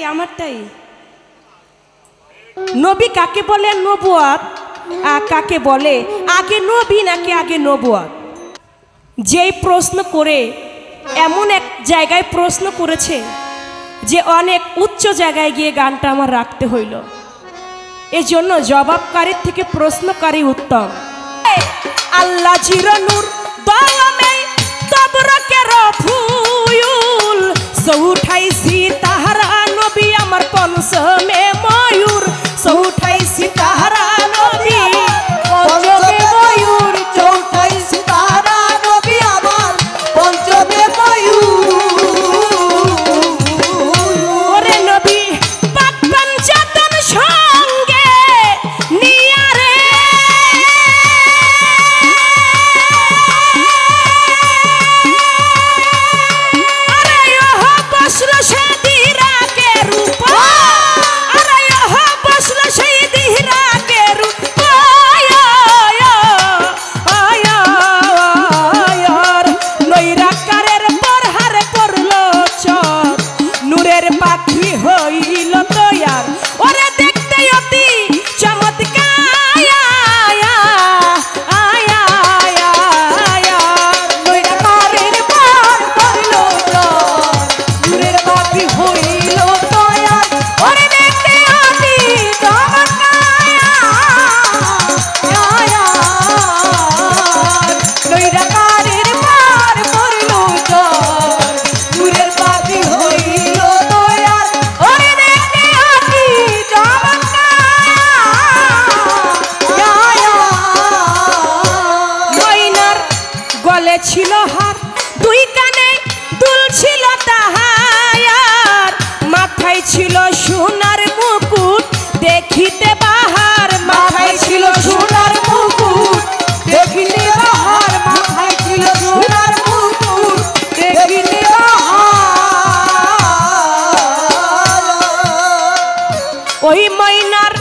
আমারটাই নবী কাকে বলে নবুয়াত কাকে বলে আগে নবী নাকি আগে নবুয়াত যেই প্রশ্ন করে এমন এক জায়গায় প্রশ্ন করেছে যে অনেক উচ্চ জায়গায় গিয়ে গানটা আমার রাখতে হইল এই জন্য জবাবকারীর থেকে প্রশ্নকারী উত্তম আল্লাহ জিরনুর দলমে তবরকের ফুল সৌঠাইছি তাহারা নবী আমার পঞ্চমে ময়ূর সৌঠাইছি তাহারা নবী পঞ্চমে ময়ূর চৌঠাইছি তাহারা নবী আমার পঞ্চমে ময়ূর ওরে নবী পাক পঞ্চাতন সঙ্গে নিয়া রে আরে ওহ বসলো সে দিরা কে রূপ আরে ওহ বসলো সে দিরা কে রূপ নৈরাকারের পরহারে পড়লো চর নূরের পাখি হইল তৈয়ার ওরে দেখতে অতি নৈরাকারের পর পড়ল নূরের পাখি হইল তৈয়ার ওরে দেখতে অতি নৈরাকারের পর পড়ল নূরের পাখি হইল তৈয়ার ওরে দেখতে অতি ময়নার গলে ছিল হার দুই কানে দুল ছিল তাহার মাথায় ছিল সোনার মুকুট দেখিতে বাহার মাথায় ছিল সোনার মুকুট দেখিতে বাহার মাথায় ছিল সোনার মুকুট দেখিতে বাহার ওই ময়নার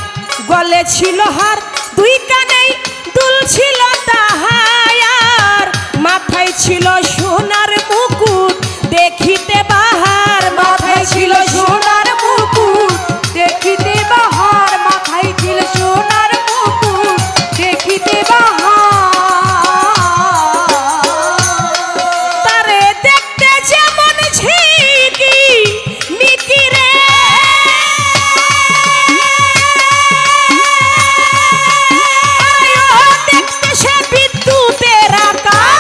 গলে ছিল হার দুই কানে দুল ছিল তাহার মাথায় ছিল সোনার মুকুট দেখিতে বাহার মাথায় ছিল সোনার মুকুট দেখিতে বাহার মাথায় ছিল সোনার মুকুট দেখিতে বাহার তারে দেখতে যেমন ঝিকি মিকি রে আরে ও দেখতে সে বিদ্যুতের আকার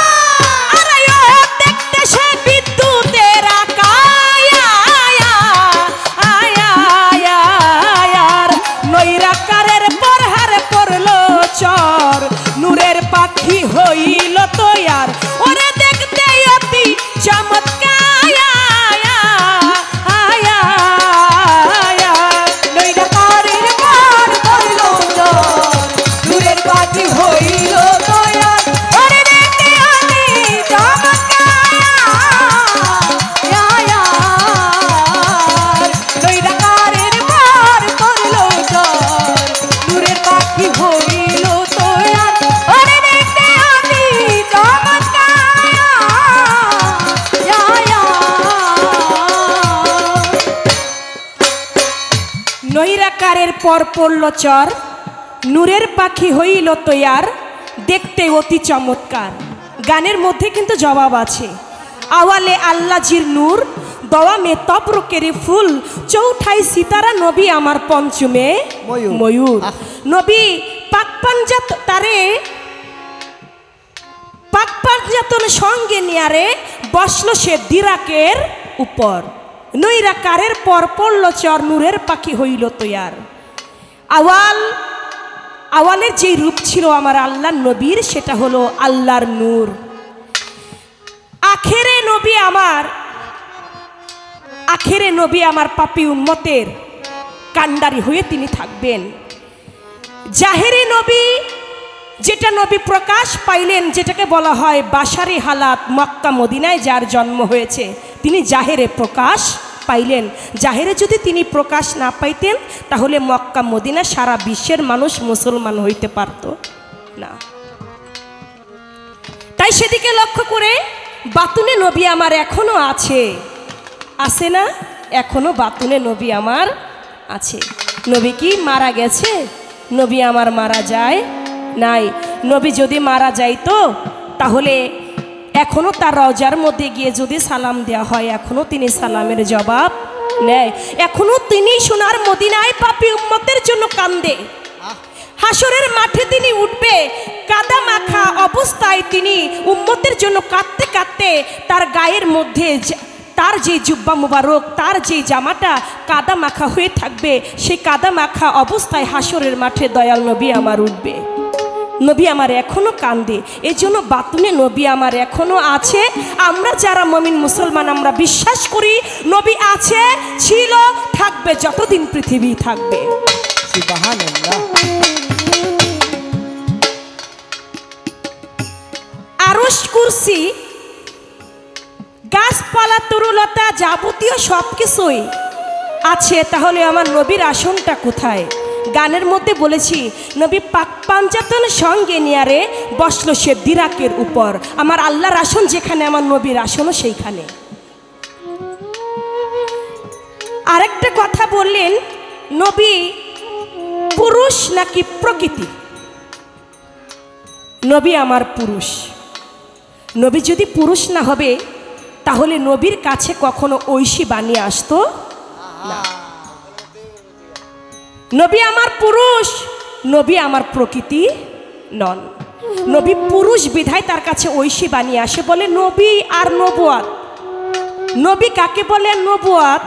আরে ও দেখতে সে বিদ্যুতের আকার নৈরাকারের পরহারে পড়লো চর নূরের পাখি হইল তৈয়ার ওরে দেখতে অতি চমৎকার নৈরাকারের পর পড়ল নূরের পাখি হইল তৈয়ার ওরে দেখতে অতি চমৎকার নৈরাকারের পর পড়ল নূরের পাখি হইল তৈয়ার ওরে দেখতে অতি চমৎকার নৈরাকারের পর পড়ল চর নূরের পাখি হইল তৈয়ার দেখতে অতি চমৎকার গানের মধ্যে কিন্তু জবাব আছে আওয়ালে আল্লাহ জির নূর দওয়া মে তবরকের ফুল চৌঠাই সিতারা নবী আমার পঞ্চমে ময়ূর নবী পাক পাঞ্জাত তারে পাক পাঞ্জাতন সঙ্গে নিয়ারে বসলো সে দিরাকের উপর নৈরাকারের পর পড়ল চর নূরের পাখি হইল তৈয়ার আওয়ালের যে রূপ ছিল আমার আল্লাহর নবীর সেটা হলো আল্লাহর নূর আখেরে নবী আমার পাপী উম্মতের কান্ডারি হয়ে তিনি থাকবেন জাহেরি নবী যেটা নবী প্রকাশ পাইলেন যেটাকে বলা হয় বাশারি হালাত মক্কা মদিনায় যার জন্ম হয়েছে তিনি জাহেরে প্রকাশ পাইলেন জাহেরে যদি তিনি প্রকাশ না পাইতেন তাহলে মক্কা মদিনা সারা বিশ্বের মানুষ মুসলমান হইতে পারত না তাই সেদিকে লক্ষ্য করে বাতুনে নবী আমার এখনো আছে না এখনো বাতুনে নবী আমার আছে। নবী কি মারা গেছে? নবী আমার মারা যায় নাই। নবী যদি মারা যাইতো তাহলে এখনো তার রওজার মধ্যে গিয়ে যদি সালাম দেওয়া হয় এখনো তিনি সালামের জবাব নেয়। এখনো তিনি সোনার মদিনায় পাপী উম্মতের জন্য কান্দে। হাসরের মাঠে তিনি উঠবে, কাদা মাখা অবস্থায় তিনি উম্মতের জন্য কাঁদতে কাঁদতে তার গায়ের মধ্যে তার যে জুব্বা মুবারক, তার যে জামাটা কাদা মাখা হয়ে থাকবে, সেই কাদা মাখা অবস্থায় হাসরের মাঠে দয়াল নবী আমার উঠবে। নবী আমার এখনো কান্দে। এই জন্য বাতুনে নবী আমার এখনো আছে। আমরা যারা মুমিন মুসলমান আমরা বিশ্বাস করি নবী আছে, ছিল, থাকবে যতদিন পৃথিবী থাকবে। সুবহানাল্লাহ। আরশ, কুরসি, গাছপালা, তরুলতা যাবতীয় সব কিছুই আছে, তাহলে আমার নবীর আসনটা কোথায়? গানের মধ্যে বলেছি নবী পাক পাঞ্জাতন সঙ্গে নিয়ারে বসলো সে দিরাকের উপর। আমার আল্লাহর আসন যেখানে আমার নবীর আসনও সেইখানে। আরেকটা কথা বললেন, নবী পুরুষ নাকি প্রকৃতি? নবী আমার পুরুষ। নবী যদি পুরুষ না হবে তাহলে নবীর কাছে কখনো ঐশী বানিয়ে আসতো না। নবী আমার পুরুষ, নবী আমার প্রকৃতি নন। নবী পুরুষ বিধায় তার কাছে ঐশী বানিয়ে আসে। বলে নবী আর নবুয়াত। নবী কাকে বলে? নবুয়াত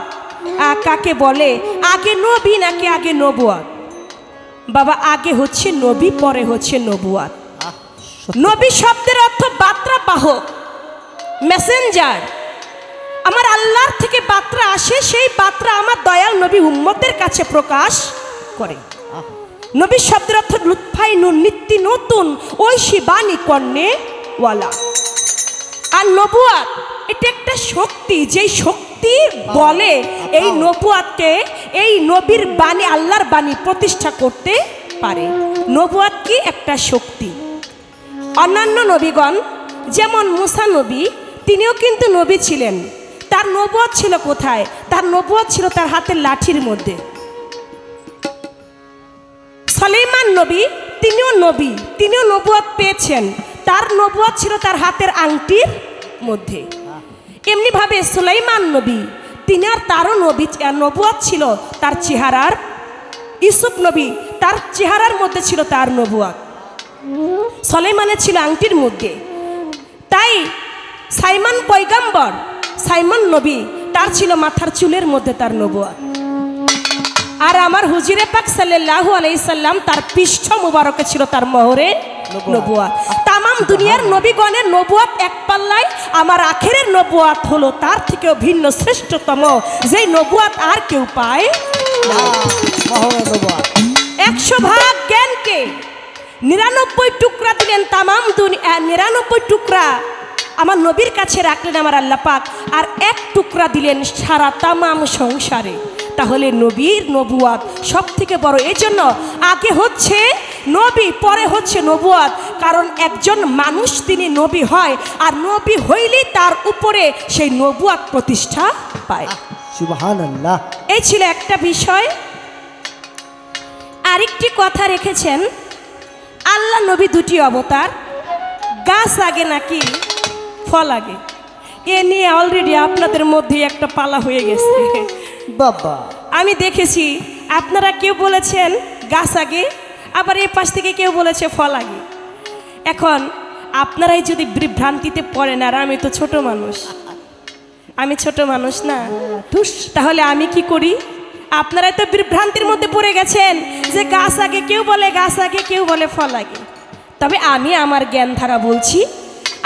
কাকে বলে? আগে নবী নাকি আগে নবুয়াত? বাবা আগে হচ্ছে নবী, পরে হচ্ছে নবুয়াত। নবী শব্দের অর্থ বার্তা বাহক, মেসেঞ্জার। আমার আল্লাহর থেকে বার্তা আসে, সেই বার্তা আমার দয়াল নবী উম্মতের কাছে প্রকাশ করে। নবী শব্দের অর্থ লুৎফাই নুন, নিত্য নতুন, ঐশী বাণী কর্ণে ওয়ালা। আর নবুয়াত এটা একটা শক্তি, যেই শক্তি বলে এই নবুয়াতকে, এই নবীর বাণী, আল্লাহর বাণী প্রতিষ্ঠা করতে পারে। নবুয়াত কি? একটা শক্তি। অন্যান্য নবীগণ যেমন মুসা নবী, তিনিও কিন্তু নবী ছিলেন। তার নবুয়াত ছিল কোথায়? তার নবুয়াত ছিল তার হাতের লাঠির মধ্যে। সুলাইমান নবী তিনিও নবী, তিনিও নবুয়াত পেয়েছেন। তার নবুয়াত ছিল তার হাতের আংটির মধ্যে। এমনিভাবে সুলাইমান নবী তিনি আর তারও নবুয়াত ছিল তার চেহারার। ইউসুফ নবী তার চেহারার মধ্যে ছিল তার নবুয়াত, সুলাইমানের ছিল আংটির মধ্যে। তাই সাইমন পয়গম্বর, সাইমন নবী তার ছিল মাথার চুলের মধ্যে তার নবুয়াত। আর আমার হুজুরে পাক সাল্লাল্লাহু আলাইহি সাল্লাম তার পৃষ্ঠ মুবারকে ছিল তার মোহরে নবুয়াত। তামাম দুনিয়ার নবীগণের নবুয়াত এক পাল্লায়, আমার আখেরের নবুয়াত হলো তার থেকেও ভিন্ন শ্রেষ্ঠতম, যেই নবুয়াত আর কেউ পায় না। 100 ভাগ জ্ঞানকে 99 টুকরা দিলেন, তামাম দুনিয়া 99 টুকরা আমার নবীর কাছে রাখলেন আমার আল্লাহ পাক, আর এক টুকরা দিলেন সারা তামাম সংসারে। তাহলে নবীর নবুয়াত সব থেকে বড়। এই জন্য আগে হচ্ছে নবী, পরে হচ্ছে নবুয়াত। কারণ একজন মানুষ তিনি নবী হয়, আর নবী হইলেই তার উপরে সেই নবুয়াত প্রতিষ্ঠা পায়। সুবহানাল্লাহ। এই ছিল একটা বিষয়। আরেকটি কথা রেখেছেন, আল্লাহ নবী দুটি অবতার। গাছ আগে নাকি ফল আগে? এ নিয়ে অলরেডি আপনাদের মধ্যে একটা পালা হয়ে গেছে বাবা। আমি দেখেছি আপনারা কেউ বলেছেন গাছ আগে, আবার এই পাশ থেকে কেউ বলেছে ফল আগে। এখন আপনারাই যদি বিভ্রান্তিতে পড়েন, আর আমি তো ছোট মানুষ, আমি ছোট মানুষ না, তাহলে আমি কি করি? আপনারাই তো বিভ্রান্তির মধ্যে পড়ে গেছেন যে গাছ আগে, কেউ বলে গাছ আগে, কেউ বলে ফল আগে। তবে আমি আমার জ্ঞান ধারা বলছি,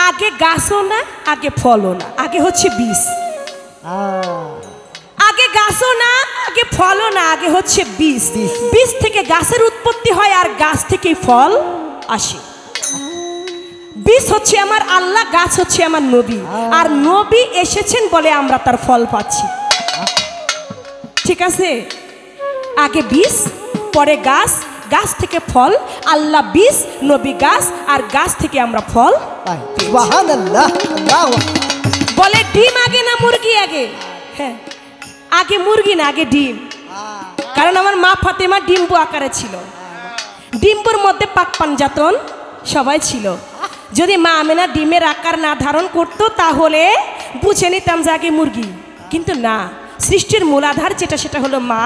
আগে গাছও না, আগে ফলও না, আগে হচ্ছে বীজ। আগে গাছও না, আগে ফলও না, আগে হচ্ছে বীজ। বীজ থেকে গাছের উৎপত্তি হয়, আর গাছ থেকেই ফল আসে। বীজ হচ্ছে আমার আল্লাহ, গাছ হচ্ছে আমার নবী, আর নবী এসেছেন বলে আমরা তার ফল পাচ্ছি। ঠিক আছে? আগে বীজ, পরে গাছ, গাছ থেকে ফল। আল্লাহ বীজ, নবী গাছ, আর গাছ থেকে আমরা ফল। সুবহানাল্লাহ। বলে ডিম আগে না মুরগি আগে? হ্যাঁ, আগে মুরগি না, আগে ডিম। কারণ আমার মা ফাতেমা ডিম্বু আকারে ছিল, ডিম্বুর মধ্যে পাক পাঞ্জাতন সবাই ছিল। যদি মা আমেনা ডিমের আকার না ধারণ করতো তাহলে বুঝে নিতাম যে আগে মুরগি, কিন্তু না, সৃষ্টির মূলাধার যেটা সেটা হলো মা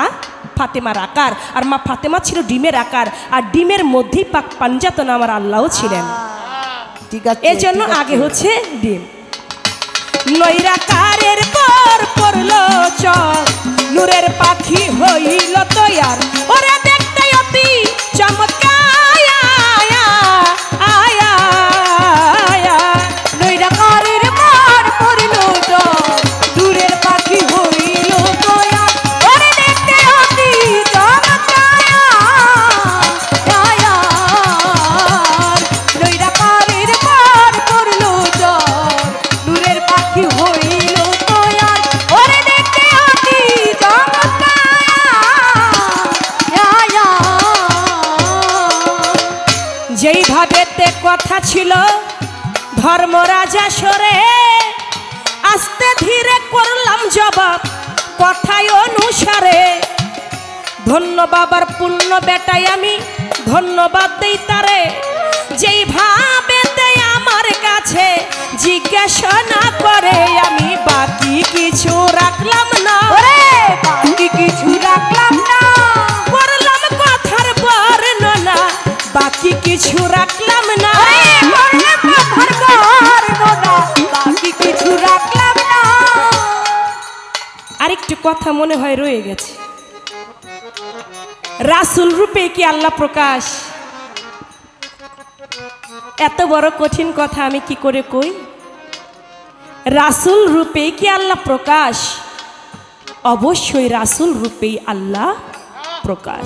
ফাতেমার আকার, আর মা ফাতেমা ছিল ডিমের আকার, আর ডিমের মধ্যেই পাক পাঞ্জাতন আমার আল্লাহ ছিলেন। ঠিক আছে, এই জন্য আগে হচ্ছে ডিম। নৈরাকারের পর পড়লো চর, নূরের পাখি হইল তৈয়ার, ওরে দেখতে অতি চমৎকার। নৈরাকারের পর পড়লো চর, নূরের পাখি হইল তৈয়ার, ওরে দেখতে অতি চমৎকার। নৈরাকারের পর পড়লো চর, নূরের পাখি হইল তৈয়ার, ওরে দেখতে অতি চমৎকার। যেইভাবেতে কথা ছিল ধর্মরাজা সরে, আস্তে ধীরে করলাম জবাব কথায় অনুসারে। ধন্য বাবার পুণ্য বেটাই আমি ধন্যবাদ দেই তারে, যেইভাবেতে আমার কাছে জিজ্ঞাসা না করে। আমি বাকি কিছু রাখলাম না, বাকি কিছু রাখলাম না, করলাম কথার বর্ণনা, বাকি কিছু রাখলাম না। বাকি কিছু রাখলাম না। আরেকটু কথা মনে হয় রয়ে গেছে, রাসূল রূপে কি আল্লাহ প্রকাশ? এত বড় কঠিন কথা আমি কি করে কই? রাসূল রূপে কি আল্লাহ প্রকাশ? অবশ্যই রাসূল রূপেই আল্লাহ প্রকাশ।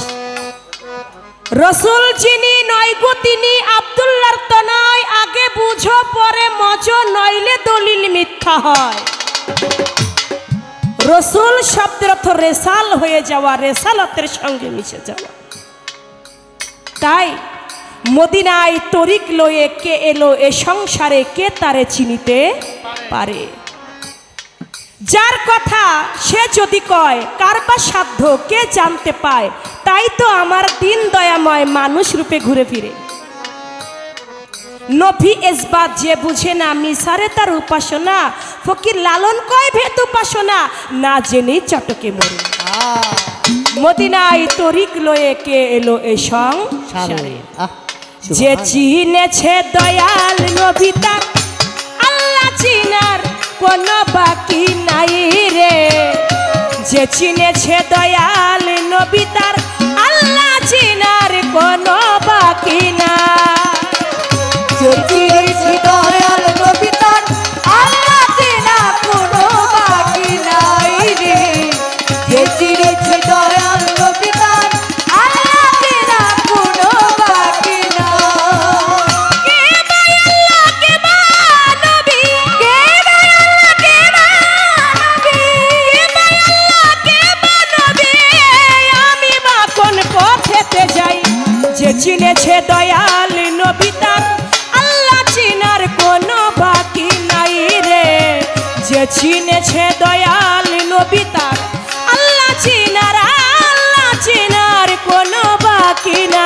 রসুল যিনি নয় গো তিনি আব্দুল্লাহর তো নয়, আগে বুঝো পরে মজো, নইলে দলিল মিথ্যা হয়। রসুল শব্দের অর্থ রেসাল হয়ে যাওয়া, রেসালতের সঙ্গে মিশে যাওয়া। তাই মদিনায় তরিক লয়ে কে এলো এ সংসারে, কে তারে চিনিতে পারে? যার কথা সে যদি কয়, কার বা সাধ্য কে জানতে পায়? তাই তো আমার দিন দয়াময় মানুষ রূপে ঘুরে ফিরে। নফি এসবাত যে বুঝে না, মিসারে তার উপাসনা। ফকির লালন কয় ভেদ উপাসনা, না জেনেই চটকে মরে। মদিনায় তরিক লয়ে কে এলো এ সংসারে, যে চিনেছে দয়াল নবী তার আল্লাহ চিনার কোনো বাকি নাই রে। যে চিনেছে দয়াল নবী তার আল্লাহ চিনার কোনো বাকি না। যে চিনেছে দয়াল নবী তার আল্লাহ চেনা কোনো বাকি নাই রে। যে চিনেছে দয়াল নবী তার আল্লাহ চেনা কোনো বাকি নাই। কে বা আল্লাহ কে বা নবী, কে বা আল্লাহ কে বা নবী, কে বা আল্লাহ কে বা নবী, আমি বা কোন পথেতে যাই? যে চিনেছে দয়াল নবী তার আল্লাহ চিনার কোনো বাকি নাই রে। যে চিনেছে দয়াল নবী তার আল্লাহ চিনার কোনো বাকি না।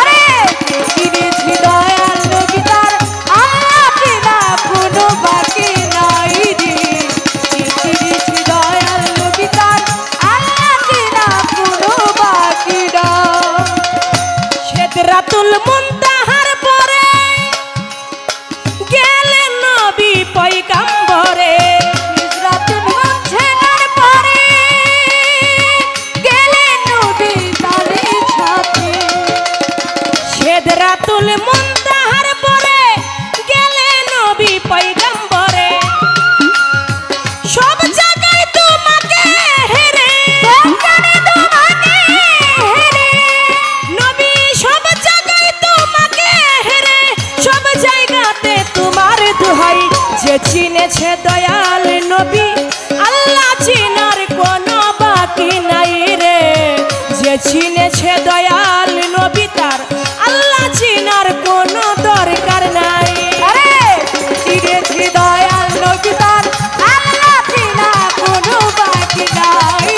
আরে যে চিনেছে দয়াল নবী তার আল্লাহ চেনা কোনো বাকি নাই রে। যে চিনেছে দয়াল নবী তার আল্লাহ চেনা কোনো বাকি নাই। সিদরাতুল মুনতাহার পরে গেলেন নবী পয়গাম্বরে। সিদরাতুল মুনতাহার পরে গেলেন নবী তারে সাথে। সিদরাতুল মুনতাহার পরে গেলেন নবী পয়গাম্বরে। সব জায়গায় তোমাকে হেরে, তোমাকে হেরে, নবী সব জায়গায় তোমাকে হেরে, সব জায়গাতে তোমার দোহাই। যে চিনেছে দয়াল নবী আল্লাহ চিনার কোনো বাকি নাই রে। যে চিনেছে দয়াল নবী তার আল্লাহ চিনার কোনো দরকার নাই। আরে চিনেছে দয়াল নবী তার আল্লাহ চেনা কোনো বাকি নাই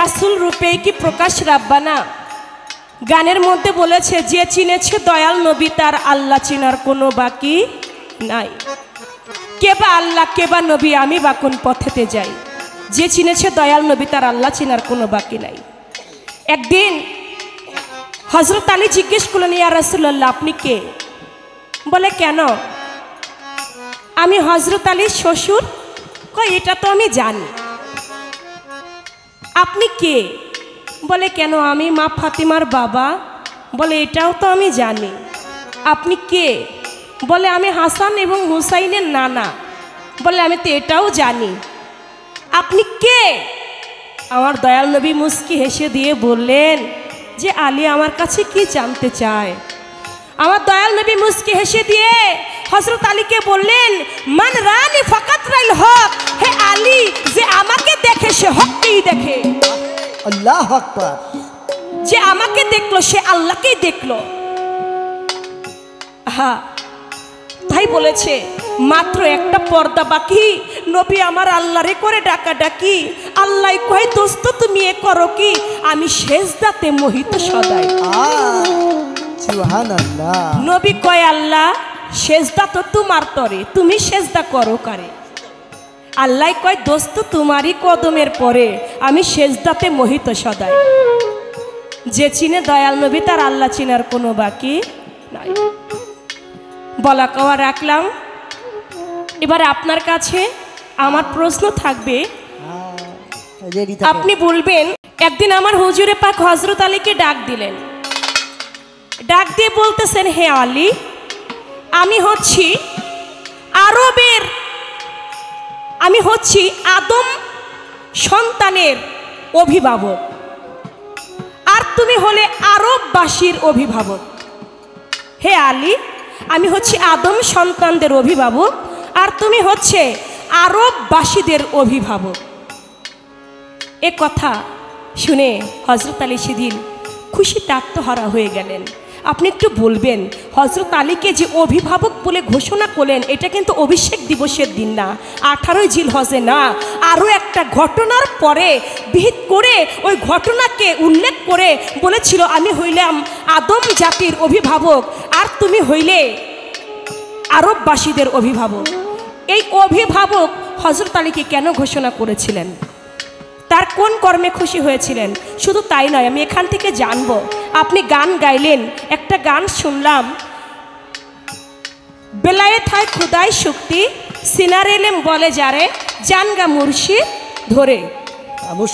রাসূল রূপে কি প্রকাশ রাব্বানা গানের মধ্যে বলেছে, যে চিনেছে দয়াল নবী তার আল্লাহ চিনার কোনো বাকি নাই। কে বা আল্লাহ, কে বা নবী, আমি বা কোন পথেতে যাই। যে চিনেছে দয়াল নবী তার আল্লাহ চিনার কোনো বাকি নাই। একদিন হযরত আলী জিজ্ঞেস করলেন, ইয়া রাসূলুল্লাহ আপনি কে? বলে কেন? আমি হযরত আলীর শ্বশুর। কয় এটা তো আমি জানি। আপনি কে? বলে কেন? আমি মা ফাতিমার বাবা। বলে এটাও তো আমি জানি। আপনি কে? বলে আমি হাসান এবং হুসাইনের নানা। বলে আমি তো এটাও জানি। আপনি কে? আমার দয়াল নবী মুস্কি হেসে দিয়ে বললেন যে আলী আমার কাছে কি জানতে চায়। আমার দয়াল নবী মুস্কি হেসে দিয়ে হযরত আলীকে বললেন, মান রানি ফাকাত রাইল হক। হে আলী, যে আমাকে দেখে সে হককেই দেখে। আল্লাহু আকবার। যে আমাকে দেখলো সে আল্লাহকেই দেখলো। হ্যাঁ, তাই বলেছে মাত্র একটা পর্দা বাকি, নবী আমার আল্লাহরে করে ডাকাডাকি। আল্লাহ কয় দোস্ত তুমি এ করো কি, আমি সেজদাতে মোহিত সদাই। সুবহানাল্লাহ। নবী কয় আল্লাহ সেজদা তো তোমার তরে, তুমি সেজদা করো কারে? আল্লাহ কয় দোস্ত তোমারই কদমের পরে আমি সেজদাতে মোহিত সদাই। যে চিনে দয়াল নবী তার আল্লাহ চিনার কোনো বাকি নাই। বলা কওয়া রাখলাম। এবার আপনার কাছে আমার প্রশ্ন থাকবে, আপনি বলবেন। একদিন আমার হুজুরে পাক হযরত আলীকে ডাক দিলেন। ডাক দিয়ে বলতেছেন, হে আলী, আমি হচ্ছি আদম সন্তানের অভিভাবক, আর তুমি হলে আরববাসীর অভিভাবক। হে আলী, আমি হচ্ছি আদম সন্তানদের অভিভাবক, আর তুমি হচ্ছে আরববাসীদের অভিভাবক। এ কথা শুনে হযরত আলী সেদিন খুশিতে আত্মহারা হয়ে গেলেন। আপনি একটু বলবেন, হযরত আলীকে যে অভিভাবক বলে ঘোষণা করলেন, এটা কিন্তু অভিষেক দিবসের দিন না, 18 জিলহজে না, আরও একটা ঘটনার পরে বিহিত করে ওই ঘটনাকে উল্লেখ করে বলেছিল, আমি হইলাম আদম জাতির অভিভাবক, আর তুমি হইলে আরববাসীদের অভিভাবক। এই অভিভাবক হযরত আলীকে কেন ঘোষণা করেছিলেন? তার কোন কর্মে খুশি হয়েছিলেন? শুধু তাই নয়, আমি এখান থেকে জানবো। আপনি গান গাইলেন, একটা গান শুনলাম, বেলায়েত হয় খুদাই শক্তি, সিনার এলেম বলে যারে, জানগা মুর্শিদ ধরে।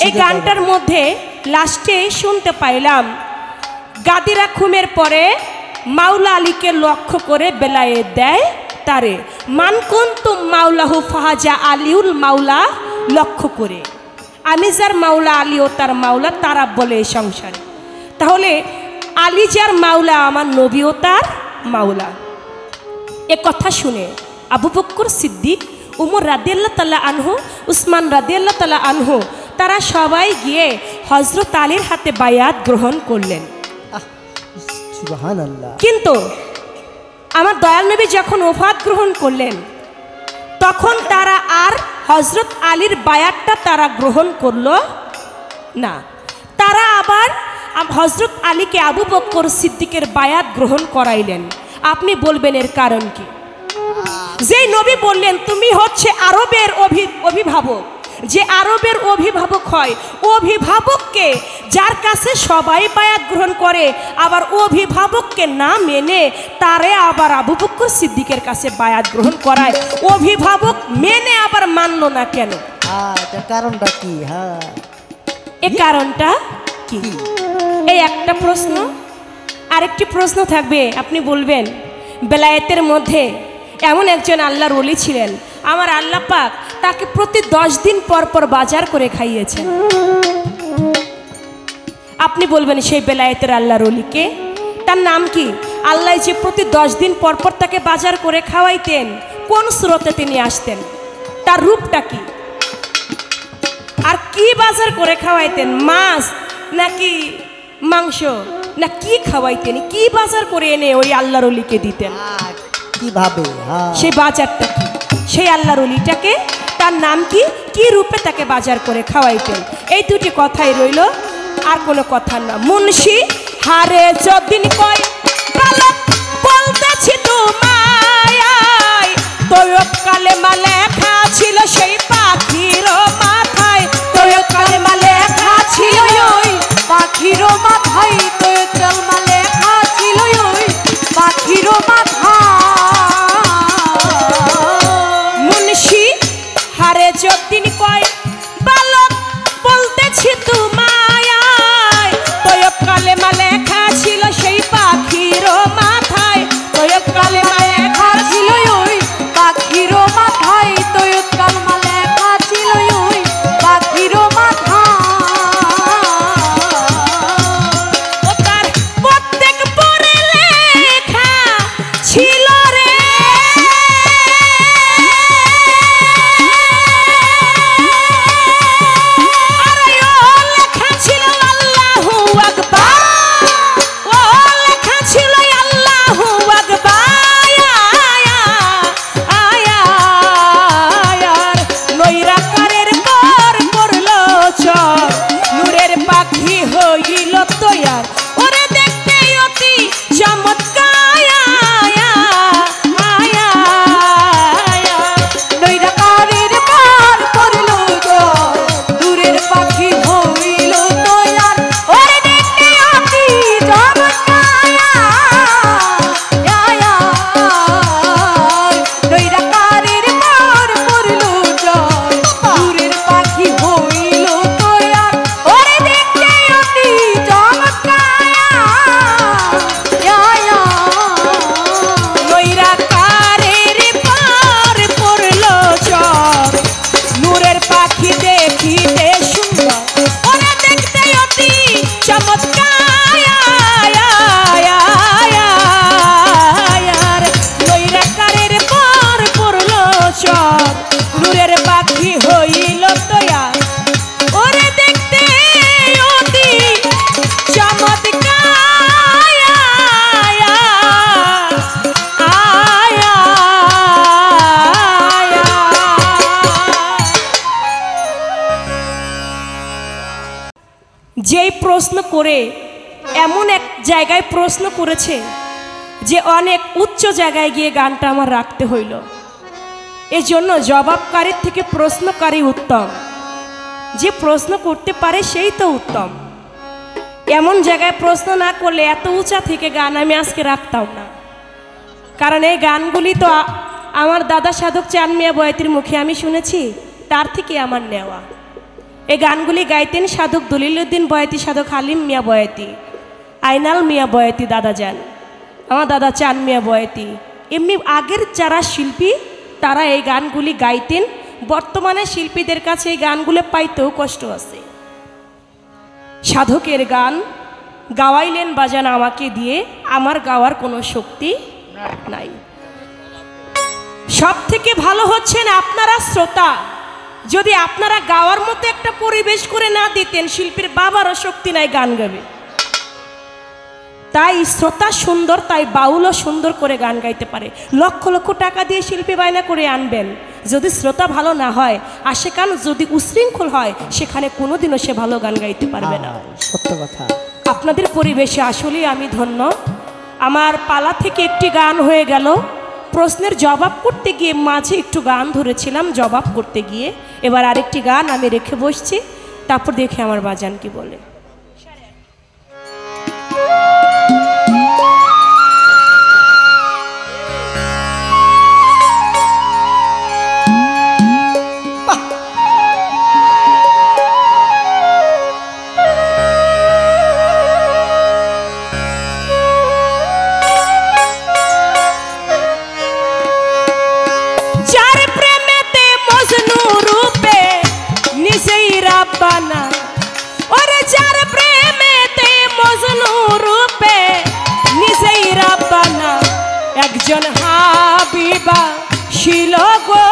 এই গানটার মধ্যে লাস্টে শুনতে পাইলাম, গাদিরা খুমের পরে মাওলা আলীকে লক্ষ্য করে বেলায়েত দেয় তারে, মান কুনতুম মাওলাহু ফাহাজা আলিউল মাওলা লক্ষ্য করে। আমি যার মাওলা, আলীও তার মাওলা, তারা বলে এই সংসারে। তাহলে আলী যার মাওলা, আমার নবীও তার মাওলা। এ কথা শুনে আবু বকর সিদ্দিক, উমর রাদিয়াল্লাহু তাআলা আনহু, উসমান রাদিয়াল্লাহু তাআলা আনহু, তারা সবাই গিয়ে হযরত আলীর হাতে বায়াত গ্রহণ করলেন। সুবহানাল্লাহ। কিন্তু আমার দয়াল নবী যখন ওফাত গ্রহণ করলেন, তখন তারা আর হযরত আলীর বায়াতটা তারা গ্রহণ করলো না। তারা আবার হযরত আলীকে আবু বকর সিদ্দিকের বায়াত গ্রহণ করাইলেন। আপনি বলবেন এর কারণ কি? যেই নবী বললেন তুমি হচ্ছে আরবের অভিভাবক, যে আরবের অভিভাবক হয়, অভিভাবককে যার কাছে সবাই বায়াত গ্রহণ করে, আবার অভিভাবককে না মেনে তারে আবার আবু বকর সিদ্দিকের কাছে বায়াত গ্রহণ করায়। অভিভাবক মেনে আবার মানলো না কেন? কারণটা কি? হ্যাঁ, এই কারণটা কি? এই একটা প্রশ্ন। আরেকটি প্রশ্ন থাকবে, আপনি বলবেন বেলায়েতের মধ্যে এমন একজন আল্লাহর ওলি ছিলেন, আমার আল্লাহ পাক তাকে প্রতি 10 দিন পর পর বাজার করে খাইয়েছেন। আপনি বলবেন সেই বেলায়েতের আল্লাহর ওলিকে, তার নাম কি? আল্লাহ যে প্রতি 10 দিন পর পর তাকে বাজার করে খাওয়াইতেন, কোন সুরতে তিনি আসতেন, তার রূপটা কি? আর কি বাজার করে খাওয়াইতেন? মাছ নাকি মাংস, না কি খাওয়াইতেন? কি বাজার করে এনে ওই আল্লাহর ওলিকে দিতেন? কিভাবে? সেই বাজারটা কি? সেই আল্লাহর ওলিটাকে তার নাম কি, কি রূপে তাকে বাজার করে খাওয়াইতেন। এই দুটি কথাই রইল, আর কোনো কথা না। মুন্সি হারে যদিন কয় বালক বলতেছি তোমায়, তৈয়ব কালেমা লেখা ছিল সেই পাখির মাথায়, তৈয়ব কালেমা লেখা ছিল ওই পাখির মাথায়, তৈয়ব কালেমা লেখা ছিল ওই পাখির মাথায়। মুন্সি হারে যদিন কয় বালক বলতেছি তোমায়, তৈয়ব কালেমা লেখা ছিল সেই পাখির মাথায়, তৈয়ব কালেমা লেখা ছিল ওই পাখির মাথায়, তৈয়ব কালেমা লেখা ছিল ওই পাখির মাথায়। ও তার প্রত্যেক পরে লেখা ছিল রে, আরে ও লেখা ছিল আল্লাহু আকবার, ও লেখা ছিল আল্লাহু আকবার। নৈরাকারের পর পড়লো চর, নূরের পাখি হইল তৈয়ার, ওরে দেখতে অতি চমৎকার। নৈরাকারের পার পড়লো জল, দূরের পাখি হইল তৈয়ার, ওরে দেখতে অতি চমৎকার। নৈরাকারের পার পড়লো জল, দূরের পাখি হইল তৈয়ার, ওরে দেখতে অতি চমৎকার। নৈরাকারের পার পড়লো চর, নূরের পাখি দেখিতে সুন্দর, ওরা দেখতে অতি চমৎকার। নৈরাকারের পার পড়লো চর, নূরের পাখি হইল তৈয়ার, ওরে দেখতে অতি চমৎকার। যেই প্রশ্ন করে এমন এক জায়গায় প্রশ্ন করেছে যে অনেক উচ্চ জায়গায় গিয়ে গানটা আমার রাখতে হইল। এই জন্য জবাবকারীর থেকে প্রশ্নকারী উত্তম, যে প্রশ্ন করতে পারে সেই তো উত্তম। এমন জায়গায় প্রশ্ন না করলে এত উঁচা থেকে গান আমি আজকে রাখতাম না, কারণ এই গানগুলি তো আমার দাদা সাধক চাঁদ মিয়া বয়াতির মুখে আমি শুনেছি, তার থেকে আমার নেওয়া। এই গানগুলি গাইতেন সাধক দলিলউদ্দিন বয়াতি, সাধক হালিম মিয়া বয়াতি, আইনাল মিয়া বয়াতি দাদা যান, আমার দাদা চাঁদ মিয়া বয়াতি। এমনি আগের যারা শিল্পী তারা এই গানগুলি গাইতেন। বর্তমানে শিল্পীদের কাছে এই গানগুলো পাইতেও কষ্ট আছে। সাধকের গান গাওয়াইলেন বাজান আমাকে দিয়ে, আমার গাওয়ার কোনো শক্তি নাই। সব থেকে ভালো হচ্ছেন আপনারা শ্রোতা। যদি আপনারা গাওয়ার মতো একটা পরিবেশ করে না দিতেন, শিল্পীর বাবারও শক্তি নাই গান গাবে। তাই শ্রোতা সুন্দর, তাই বাউলও সুন্দর করে গান গাইতে পারে। লক্ষ লক্ষ টাকা দিয়ে শিল্পী বায়না করে আনবেন, যদি শ্রোতা ভালো না হয়, আশেকান যদি উশৃঙ্খল হয়, সেখানে কোনোদিনও সে ভালো গান গাইতে পারবে না। সত্য কথা। আপনাদের পরিবেশে আসলেই আমি ধন্য। আমার পালা থেকে একটি গান হয়ে গেল, প্রশ্নের জবাব করতে গিয়ে মাঝে একটু গান ধরেছিলাম জবাব করতে গিয়ে। এবার আরেকটি গান আমি রেখে বসছি, তারপর দেখে আমার বাজান কি বলে। রাব্বানা ওরে যার প্রেমেতে মজনু রূপে নিজেই রাব্বানা একজন হাবিবা ছিল গো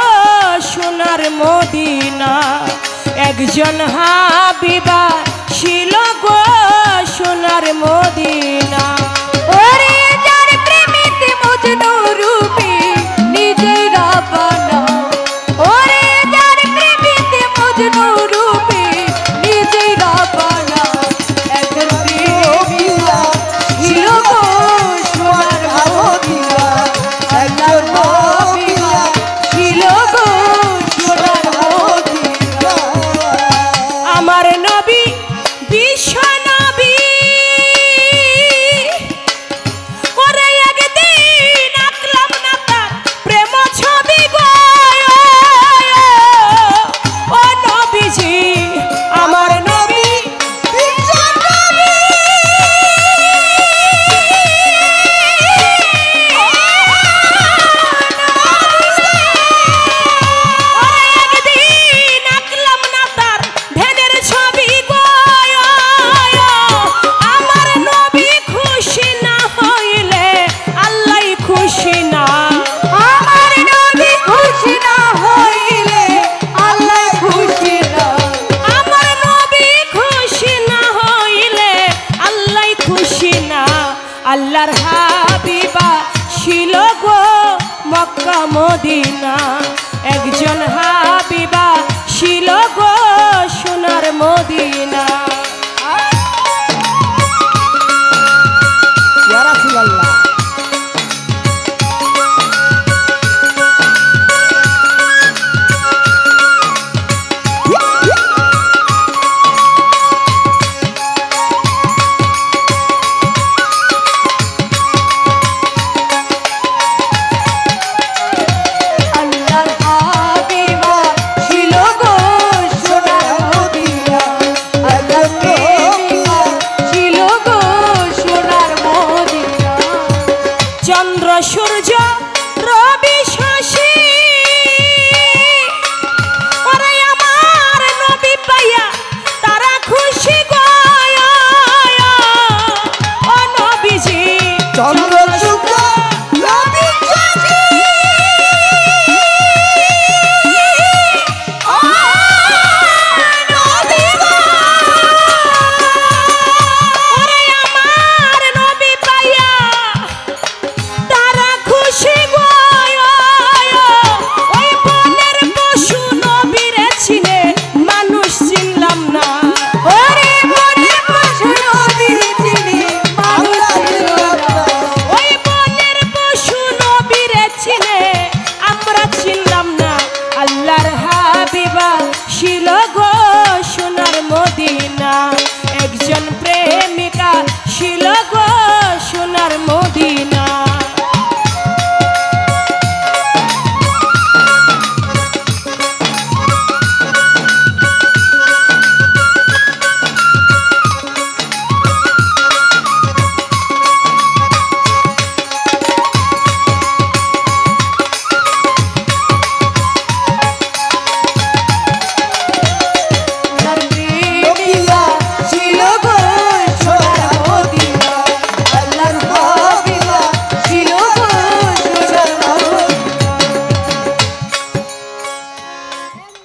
সোনার মদিনা একজন হাবিবা ছিল গো সোনার মদিনা ওরে যার প্রেমেতে মজনু রূপে নিজেই রাব্বানা ওরে যার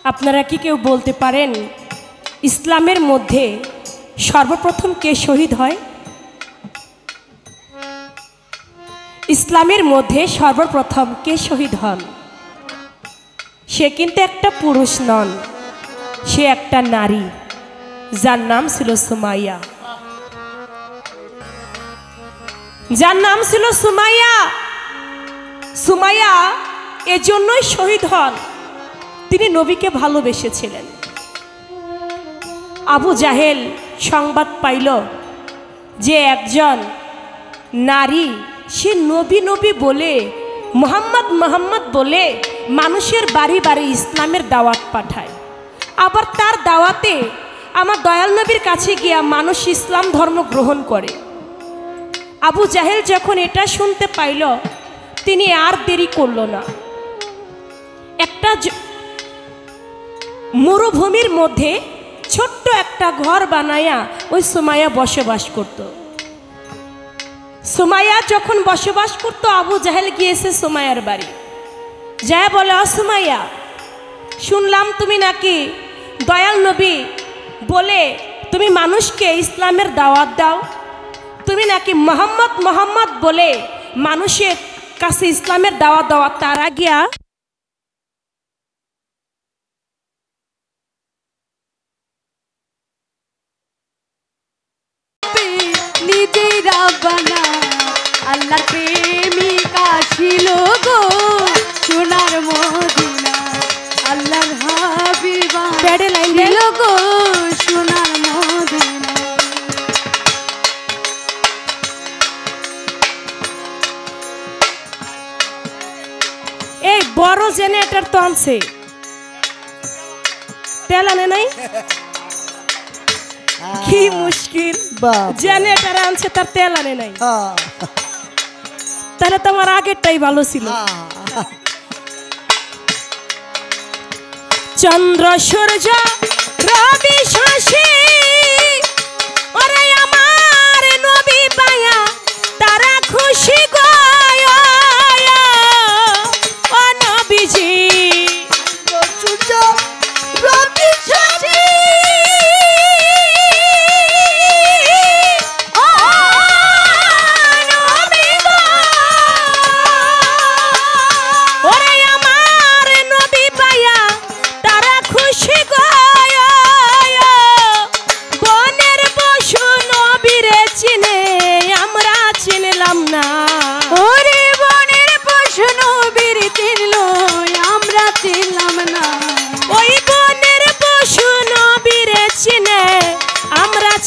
আপনারা কি কেউ বলতে পারেন ইসলামের মধ্যে সর্বপ্রথম কে শহীদ হয়? ইসলামের মধ্যে সর্বপ্রথম কে শহীদ হন? সে কিন্তু একটা পুরুষ নন, সে একটা নারী, যার নাম ছিল সুমাইয়া। যার নাম ছিল সুমাইয়া। সুমাইয়া এজন্যই শহীদ হন, তিনি নবীকে ভালোবেসেছিলেন। আবু জাহেল সংবাদ পাইল যে একজন নারী, সে নবী নবী বলে, মোহাম্মদ মোহাম্মদ বলে মানুষের বাড়ি বাড়ি ইসলামের দাওয়াত পাঠায়, আবার তার দাওয়াতে আমার দয়াল নবীর কাছে গিয়া মানুষ ইসলাম ধর্ম গ্রহণ করে। আবু জাহেল যখন এটা শুনতে পাইল, তিনি আর দেরি করল না। একটা মরুভূমির মধ্যে ছোট্ট একটা ঘর বানায়া ওই সুমাইয়া বসবাস করত। সুমাইয়া যখন বসবাস করত, আবু জাহেল গিয়েছে সুমাইয়ার বাড়ি, যায় বলে, ও সুমাইয়া, শুনলাম তুমি নাকি দয়াল নবী বলে তুমি মানুষকে ইসলামের দাওয়াত দাও, তুমি নাকি মোহাম্মদ মোহাম্মদ বলে মানুষের কাছে ইসলামের দাওয়াত দেওয়া, তারা গিয়া নিজেই রাব্বানা আল্লাহ প্রেমিকা ছিল গো সোনার মদিনা, আল্লাহর হাবিবা প্যাডে লাইন ছিল গো সোনার মদিনা। এই বড় জেনারেটর তো আনছে, তেল আনে নাই, কি মুশকিল, জেনারেটর আনছে তার তেল আনে নাই, তাহলে তোমার আগেরটাই ভালো ছিল। চন্দ্র সূর্য রবি শশী ওরে আমার নবী পায়া তারা খুশি গো ও নবীজি। রবি শশী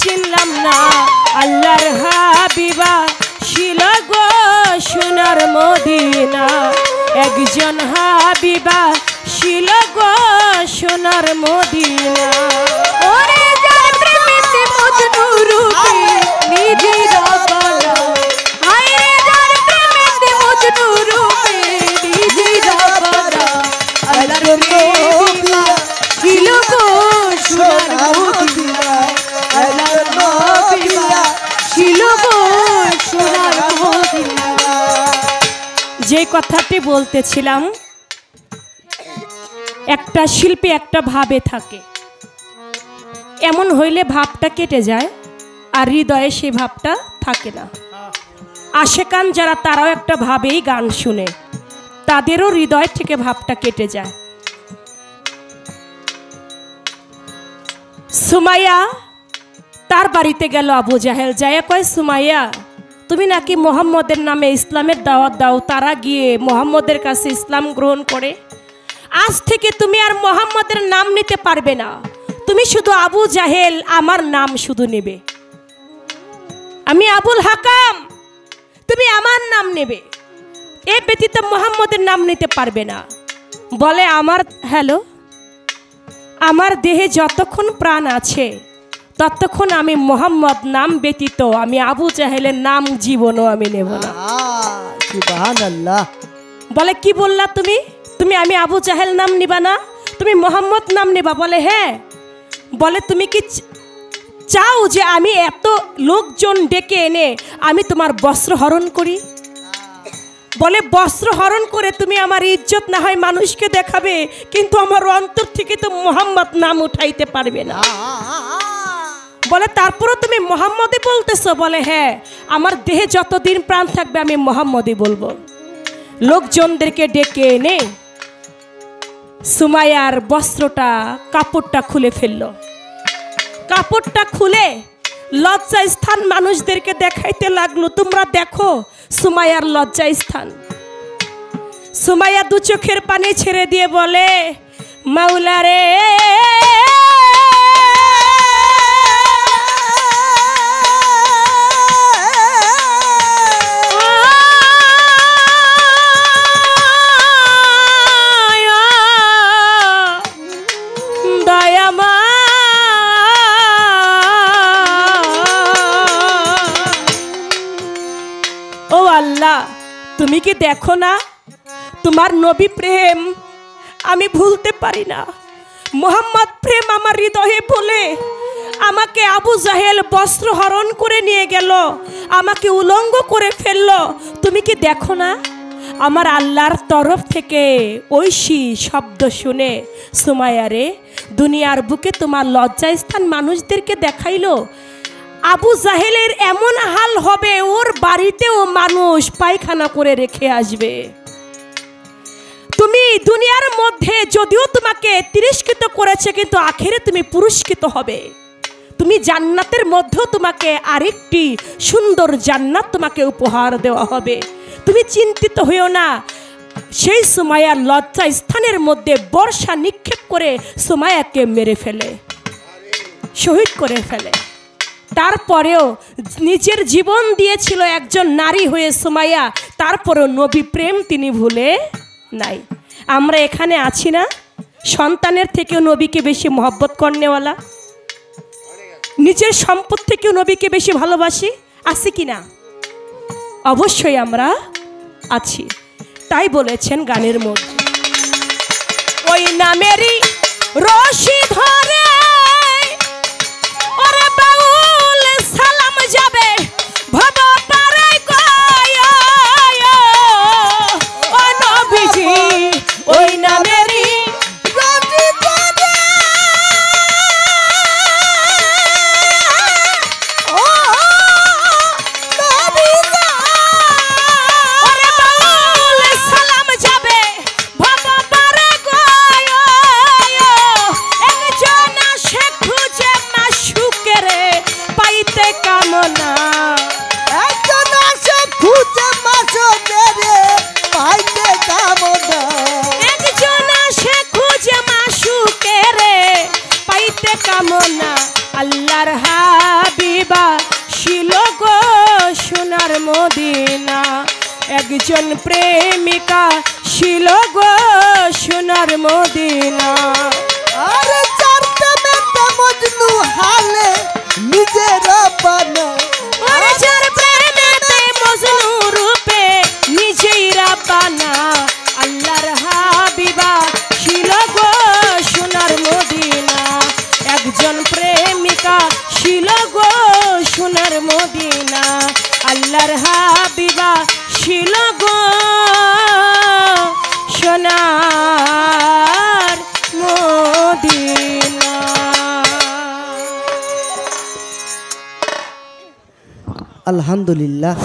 চিনলাম না, আল্লাহর হাবিবা ছিল গো সোনার মদিনা, একজন হাবিবা ছিল গো সোনার মদিনা। ওরে যার প্রেমেতে মজনু রূপে নিজেই রাব্বানা, হায় রে যার প্রেমেতে মজনু রূপে নিজেই রাব্বানা, আল্লাহর প্রেমিকা ছিল গো সোনার মদিনা, আল্লাহর হাবিবা ছিল গো সোনার মদিনা। যে কথাটি বলতেছিলাম, একটা শিল্পী একটা ভাবে থাকে, এমন হইলে ভাবটা কেটে যায় আর হৃদয়ে সেই ভাবটা থাকে না। আশেকান যারা, তারাও একটা ভাবেই গান শুনে, তাদেরও হৃদয় থেকে ভাবটা কেটে যায়। সুমাইয়া তার বাড়িতে গেল আবু জাহেল, যায় কয়, সুমাইয়া তুমি নাকি মোহাম্মদের নামে ইসলামের দাওয়াত দাও, তারা গিয়ে মোহাম্মদের কাছে ইসলাম গ্রহণ করে, আজ থেকে তুমি আর মোহাম্মদের নাম নিতে পারবে না, তুমি শুধু আবু জাহেল আমার নাম শুধু নেবে, আমি আবুল হাকাম, তুমি আমার নাম নেবে, এ ব্যতীত মোহাম্মদের নাম নিতে পারবে না। বলে, আমার দেহে যতক্ষণ প্রাণ আছে ততক্ষণ আমি মোহাম্মদ নাম ব্যতীত আমি আবু জাহেলের নাম জীবনও আমি নেব না। সুবহানাল্লাহ। বলে, কি বললা তুমি? আমি আবু জাহেল নাম নিবা না, তুমি মোহাম্মদ নাম নেবা? বলে, হ্যাঁ। বলে, তুমি কি চাও যে আমি এত লোকজন ডেকে এনে আমি তোমার বস্ত্র হরণ করি? বলে বস্ত্র হরণ করে তুমি আমার ইজ্জত না হয় মানুষকে দেখাবে, কিন্তু আমার অন্তর থেকে তো মোহাম্মদ নাম উঠাইতে পারবে না। বলে তারপরও তুমি মোহাম্মদই বলতেছো? বলে হ্যাঁ, আমার দেহে যতদিন প্রাণ থাকবে আমি মোহাম্মদই বলবো। লোকজনদেরকে ডেকে এনে সুমাইয়ার বস্ত্রটা কাপড়টা খুলে ফেললো। কাপড়টা খুলে লজ্জা স্থান মানুষদেরকে দেখাইতে লাগলো, তোমরা দেখো সুমাইয়ার লজ্জা স্থান। সুমাইয়া দু চোখের পানি ছেড়ে দিয়ে বলে, মাওলা রে, ও আল্লাহ, তুমি কি দেখো না তোমার নবী প্রেম আমি ভুলতে পারি না। মোহাম্মদ প্রেম আমার হৃদয়ে বলে আমাকে আবু জাহেল বস্ত্র হরণ করে নিয়ে গেল, আমাকে উলঙ্গ করে ফেললো। তুমি কি দেখো না আমার আল্লাহর তরফ থেকে ঐশী শব্দ শুনে সুমাইয়া রে, দুনিয়ার বুকে তোমার লজ্জা স্থান মানুষদেরকে দেখাইলো। আবু জাহেলের এমন হাল হবে, ওর বাড়িতেও মানুষ পায়খানা করে রেখে আসবে। তুমি দুনিয়ার মধ্যে যদিও তোমাকে তিরস্কৃত করেছে, কিন্তু আখেরে তুমি পুরস্কৃত হবে। তুমি জান্নাতের মধ্যেও তোমাকে আরেকটি সুন্দর জান্নাত তোমাকে উপহার দেওয়া হবে। তুমি চিন্তিত হইও না। সেই সুমাইয়ার লজ্জা স্থানের মধ্যে বর্ষা নিক্ষেপ করে সুমাইয়াকে মেরে ফেলে, শহীদ করে ফেলে। তারপরেও নিজের জীবন দিয়েছিল একজন নারী হয়ে সুমাইয়া, তারপরেও নবী প্রেম তিনি ভুলে নাই। আমরা এখানে আছি না, সন্তানের থেকেও নবীকে বেশি মহব্বত করনেওয়ালা, নিজের সম্পদ থেকেও নবীকে বেশি ভালোবাসি, আছি কি না? অবশ্যই আমরা আছি। তাই বলেছেন গানের মধ্যে, ওই নামেরই রশি ধরে ওরে বাউল সালাম যাবে ভব পারে গয়, ও নবীজি ওই নামেরই রশি ধরে ও নবীজি ওরে বাউল সালাম যাবে ভব পারে গয়, একজন আসে খুঁজে মাশুকেরে পাইতে কামনা, একজন আসে খুঁজে মাসুকেরে পাইতে কামনা, একজন আসে খুঁজে মাশুকেরে পাইতে কামনা। আল্লাহর হাবিবা ছিল গো সোনার মদিনা, একজন প্রেমিকা ছিল গো সোনার মদিনা। আর চারটে মেয়েটা মজনু হালে নিজের বানা, ওরে যার প্রেমেতে মজনু রূপে নিজেই রাব্বানা, আল্লাহর হাবিবা ছিল গো সোনার মদিনা, একজন প্রেমিকা ছিল গো সোনার মদিনা, আল্লাহর হাবিবা ছিল গো সোনার মদিনা। আলহামদুলিল্লাহ।